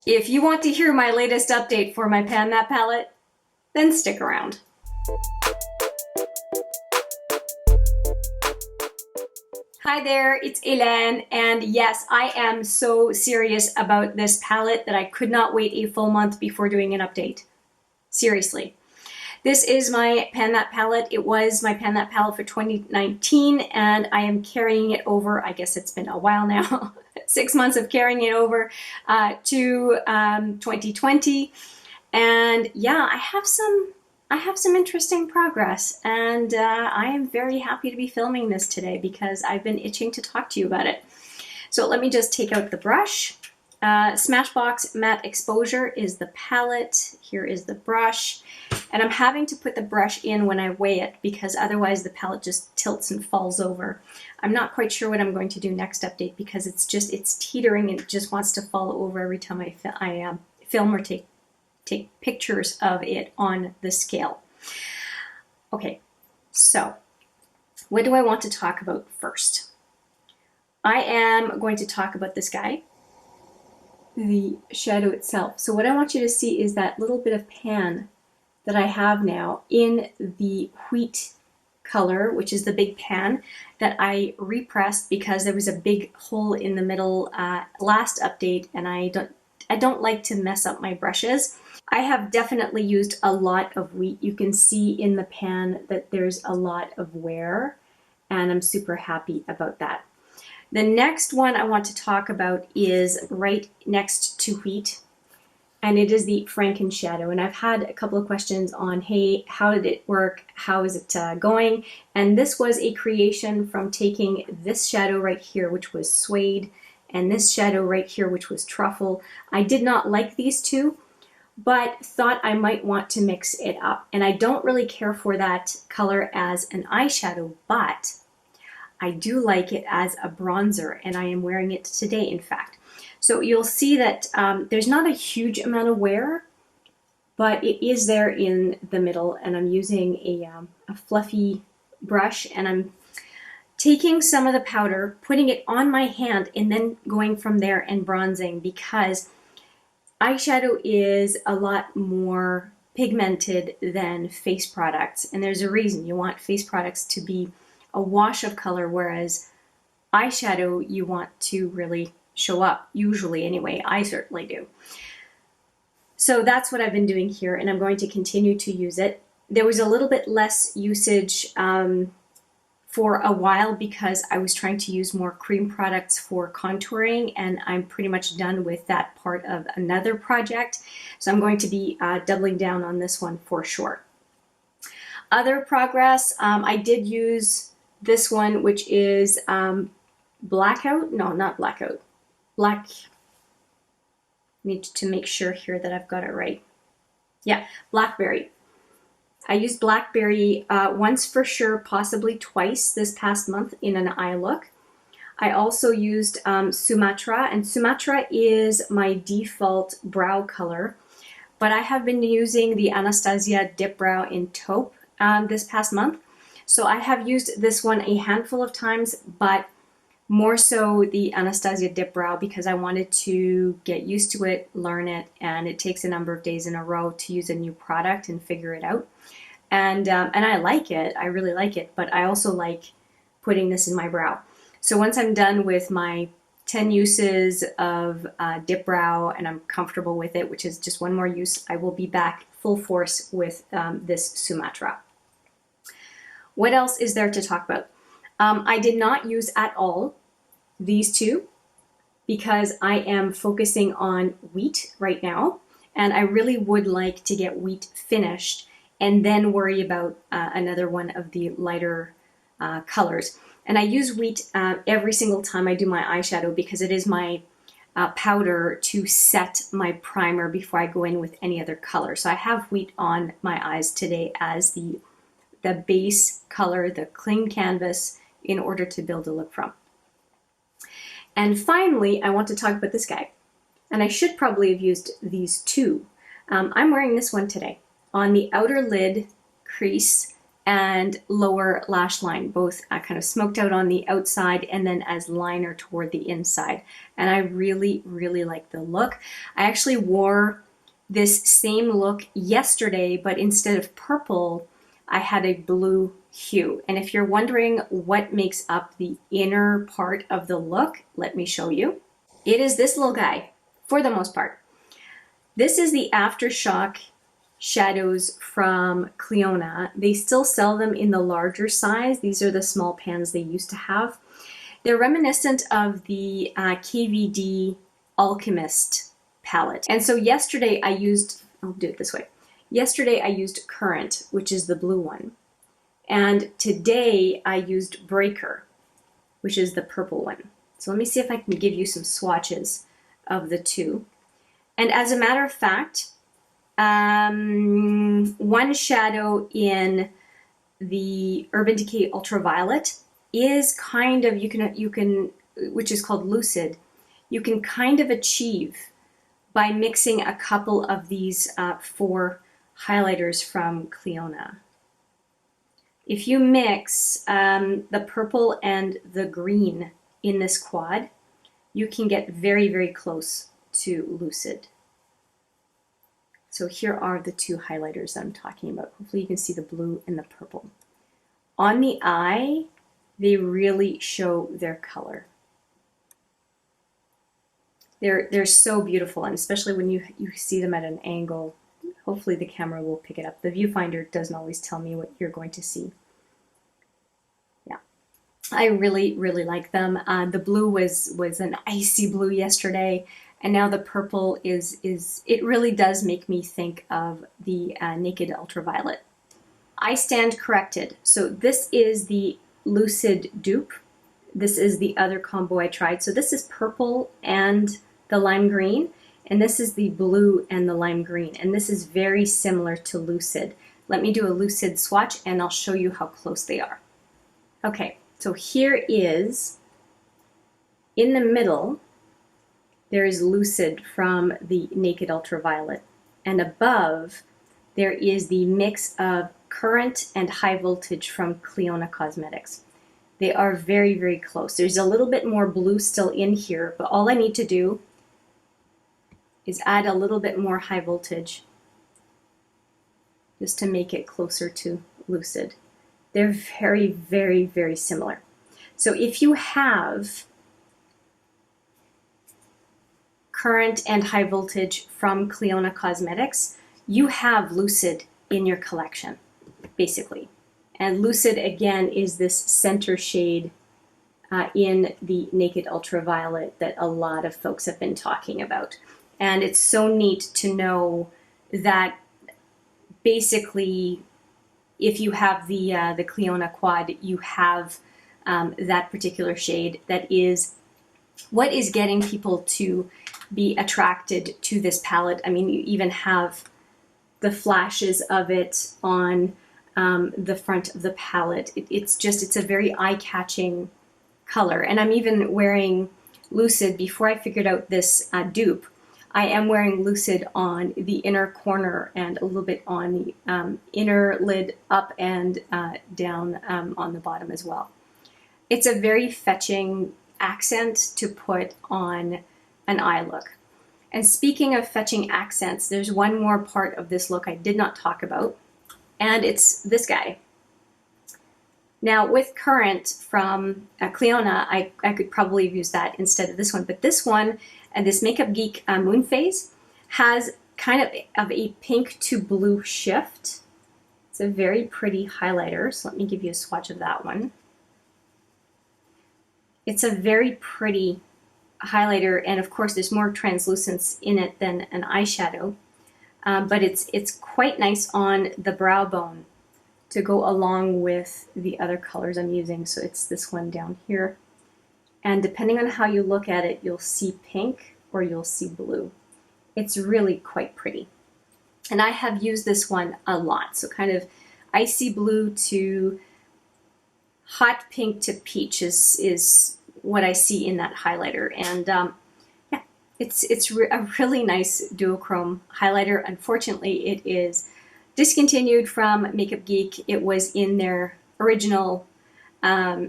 If you want to hear my latest update for my Pan That palette, then stick around. Hi there, it's Hélène, and yes, I am so serious about this palette that I could not wait a full month before doing an update. Seriously. This is my Pan That palette. It was my Pan That palette for 2019, and I am carrying it over, I guess it's been a while now, 6 months of carrying it over to 2020. And yeah, I have some interesting progress, and I am very happy to be filming this today because I've been itching to talk to you about it. So let me just take out the brush. Smashbox Matte Exposure is the palette. Here is the brush. And I'm having to put the brush in when I weigh it because otherwise the palette just tilts and falls over. I'm not quite sure what I'm going to do next update because it's teetering and it just wants to fall over every time I film or take pictures of it on the scale. Okay, so what do I want to talk about first? I am going to talk about this guy, the shadow itself. So what I want you to see is that little bit of pan that I have now in the wheat color, which is the big pan that I repressed because there was a big hole in the middle last update, and I don't like to mess up my brushes. I have definitely used a lot of wheat. You can see in the pan that there's a lot of wear, and I'm super happy about that. The next one I want to talk about is right next to wheat, and it is the Franken shadow. And I've had a couple of questions on, hey, how did it work? How is it going? And this was a creation from taking this shadow right here, which was suede, and this shadow right here, which was truffle. I did not like these two, but thought I might want to mix it up. And I don't really care for that color as an eyeshadow, but I do like it as a bronzer, and I am wearing it today, in fact. So you'll see that there's not a huge amount of wear, but it is there in the middle, and I'm using a fluffy brush, and I'm taking some of the powder, putting it on my hand, and then going from there and bronzing, because eyeshadow is a lot more pigmented than face products, and there's a reason. You want face products to be a wash of color, whereas eyeshadow you want to really show up, usually anyway. I certainly do. So that's what I've been doing here, and I'm going to continue to use it. There was a little bit less usage for a while because I was trying to use more cream products for contouring, and I'm pretty much done with that part of another project. So I'm going to be doubling down on this one for sure. Other progress, I did use this one, which is Blackout. No, not Blackout. Need to make sure here that I've got it right. Yeah, Blackberry. I used Blackberry once for sure, possibly twice this past month in an eye look. I also used Sumatra, and Sumatra is my default brow color, but I have been using the Anastasia Dip Brow in Taupe this past month. So I have used this one a handful of times, but more so the Anastasia Dip Brow because I wanted to get used to it, learn it, and it takes a number of days in a row to use a new product and figure it out. And I like it, I really like it, but I also like putting this in my brow. So once I'm done with my 10 uses of Dip Brow and I'm comfortable with it, which is just one more use, I will be back full force with this Sumatra. What else is there to talk about? I did not use at all these two because I am focusing on wheat right now, and I really would like to get wheat finished and then worry about another one of the lighter colors. And I use wheat every single time I do my eyeshadow because it is my powder to set my primer before I go in with any other color. So I have wheat on my eyes today as the base color, the clean canvas, in order to build a look from. And finally, I want to talk about this guy. And I should probably have used these two. I'm wearing this one today on the outer lid crease and lower lash line, both kind of smoked out on the outside and then as liner toward the inside. And I really, really like the look. I actually wore this same look yesterday, but instead of purple, I had a blue hue. And if you're wondering what makes up the inner part of the look, let me show you. It is this little guy, for the most part. This is the Aftershock shadows from Clionadh. They still sell them in the larger size. These are the small pans they used to have. They're reminiscent of the KVD Alchemist palette. And so yesterday I used, I'll do it this way. Yesterday I used Current, which is the blue one. And today I used Breaker, which is the purple one. So let me see if I can give you some swatches of the two. And as a matter of fact, one shadow in the Urban Decay Ultraviolet is kind of, you can, which is called Lucid, you can kind of achieve by mixing a couple of these 4 highlighters from Clionadh. If you mix the purple and the green in this quad, you can get very, very close to Lucid. So here are the 2 highlighters that I'm talking about. Hopefully you can see the blue and the purple. On the eye, they really show their color. They're so beautiful, and especially when you see them at an angle, hopefully the camera will pick it up. The viewfinder doesn't always tell me what you're going to see. Yeah, I really, really like them. The blue was an icy blue yesterday. And now the purple it really does make me think of the Naked Ultraviolet. I stand corrected. So this is the Lucid dupe. This is the other combo I tried. So this is purple and the lime green, and this is the blue and the lime green. And this is very similar to Lucid. Let me do a Lucid swatch and I'll show you how close they are. Okay, so here is, in the middle, there is Lucid from the Naked Ultraviolet. And above, there is the mix of Current and High Voltage from Clionadh Cosmetics. They are very, very close. There's a little bit more blue still in here, but all I need to do is add a little bit more High Voltage just to make it closer to Lucid. They're very, very, very similar. So if you have Current and High Voltage from Clionadh Cosmetics, you have Lucid in your collection, basically. And Lucid, again, is this center shade in the Naked Ultraviolet that a lot of folks have been talking about. And it's so neat to know that basically, if you have the Clionadh quad, you have that particular shade that is what is getting people to be attracted to this palette. I mean, you even have the flashes of it on the front of the palette. It's a very eye-catching color. And I'm even wearing Lucid, before I figured out this dupe, I am wearing Lucid on the inner corner and a little bit on the inner lid up and down on the bottom as well. It's a very fetching accent to put on an eye look. And speaking of fetching accents, there's one more part of this look I did not talk about, and it's this guy. Now with Current from Clionadh, I could probably use that instead of this one, but this one, and this Makeup Geek Moon Phase, has kind of a pink to blue shift. It's a very pretty highlighter, so let me give you a swatch of that one. It's a very pretty highlighter, and of course there's more translucence in it than an eyeshadow, but it's quite nice on the brow bone to go along with the other colors I'm using. So it's this one down here, and depending on how you look at it, you'll see pink or you'll see blue. It's really quite pretty, and I have used this one a lot. So kind of icy blue to hot pink to peach is what I see in that highlighter. And yeah, it's a really nice duochrome highlighter. Unfortunately, it is Discontinued from Makeup Geek. It was in their original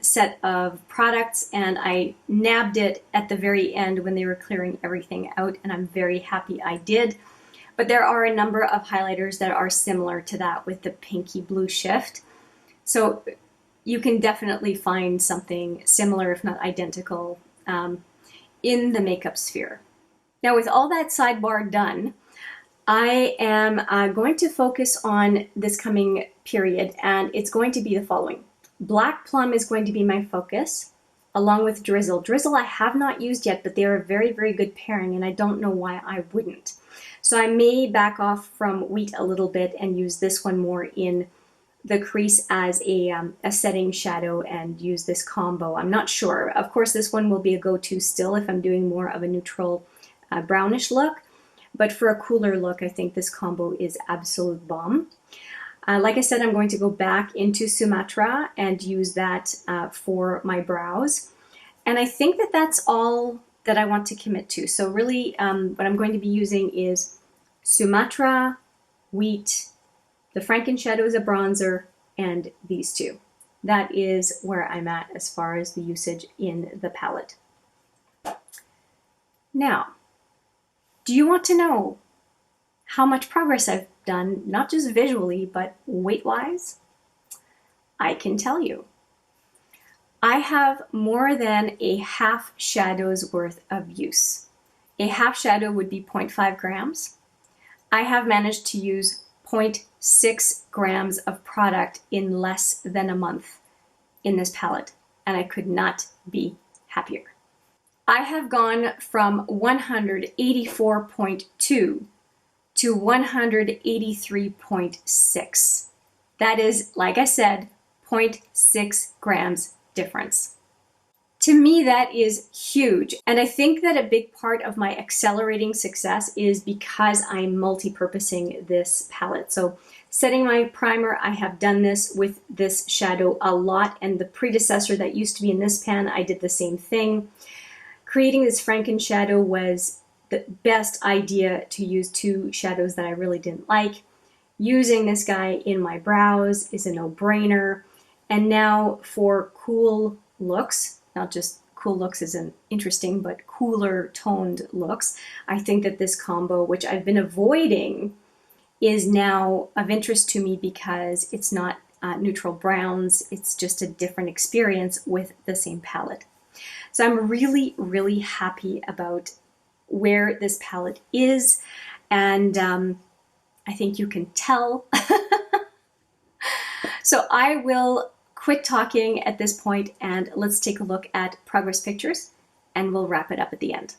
set of products, and I nabbed it at the very end when they were clearing everything out, and I'm very happy I did. But there are a number of highlighters that are similar to that with the pinky blue shift. So you can definitely find something similar, if not identical, in the makeup sphere. Now, with all that sidebar done, I am going to focus on this coming period, and it's going to be the following. Black Plum is going to be my focus, along with Drizzle. Drizzle I have not used yet, but they are a very, very good pairing, and I don't know why I wouldn't. So I may back off from Wheat a little bit and use this one more in the crease as a setting shadow and use this combo. I'm not sure. Of course, this one will be a go-to still if I'm doing more of a neutral brownish look. But for a cooler look, I think this combo is absolute bomb. Like I said, I'm going to go back into Sumatra and use that for my brows. And I think that that's all that I want to commit to. So really what I'm going to be using is Sumatra, Wheat, the Franken Shadow as a bronzer, and these two. That is where I'm at as far as the usage in the palette. Now, do you want to know how much progress I've done, not just visually, but weight-wise? I can tell you. I have more than a half shadow's worth of use. A half shadow would be 0.5 grams. I have managed to use 0.6 grams of product in less than a month in this palette, and I could not be happier. I have gone from 184.2 to 183.6. That is, like I said, 0.6 grams difference. To me, that is huge. And I think that a big part of my accelerating success is because I'm multi-purposing this palette. So setting my primer, I have done this with this shadow a lot, and the predecessor that used to be in this pan, I did the same thing. Creating this Franken shadow was the best idea to use two shadows that I really didn't like. Using this guy in my brows is a no-brainer. And now for cool looks, not just cool looks isn't interesting, but cooler toned looks, I think that this combo, which I've been avoiding, is now of interest to me because it's not neutral browns. It's just a different experience with the same palette. So I'm really, really happy about where this palette is, and I think you can tell. So I will quit talking at this point and let's take a look at progress pictures, and we'll wrap it up at the end.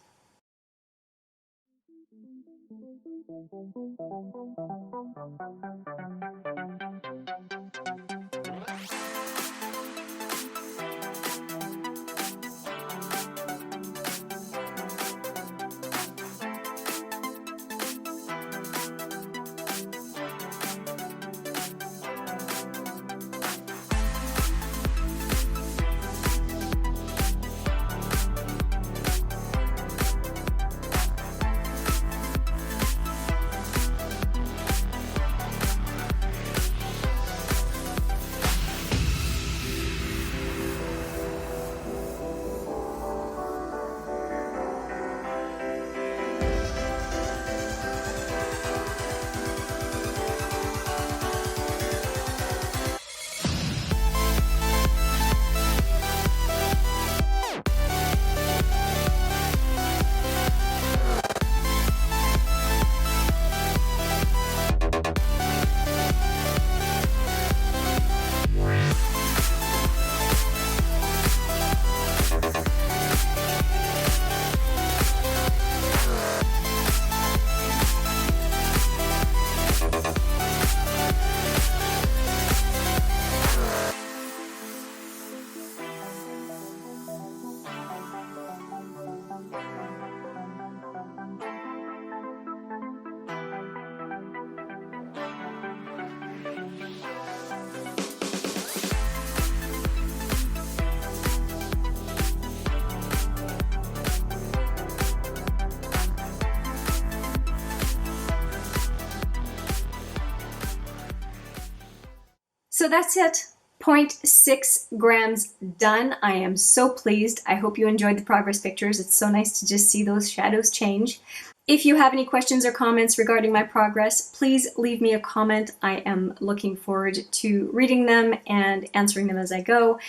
So that's it. 0.6 grams done. I am so pleased. I hope you enjoyed the progress pictures. It's so nice to just see those shadows change. If you have any questions or comments regarding my progress, please leave me a comment. I am looking forward to reading them and answering them as I go.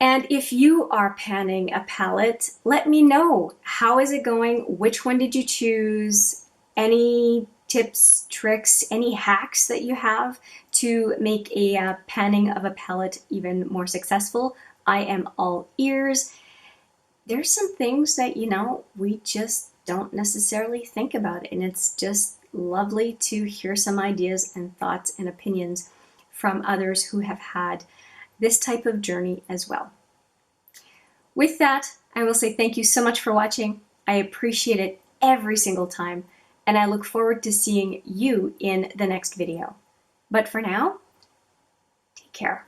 And if you are panning a palette, let me know. How is it going? Which one did you choose? Any tips, tricks, any hacks that you have to make a panning of a palette even more successful? I am all ears. There's some things that, we just don't necessarily think about, and it's just lovely to hear some ideas and thoughts and opinions from others who have had this type of journey as well. With that, I will say thank you so much for watching. I appreciate it every single time, and I look forward to seeing you in the next video. But for now, take care.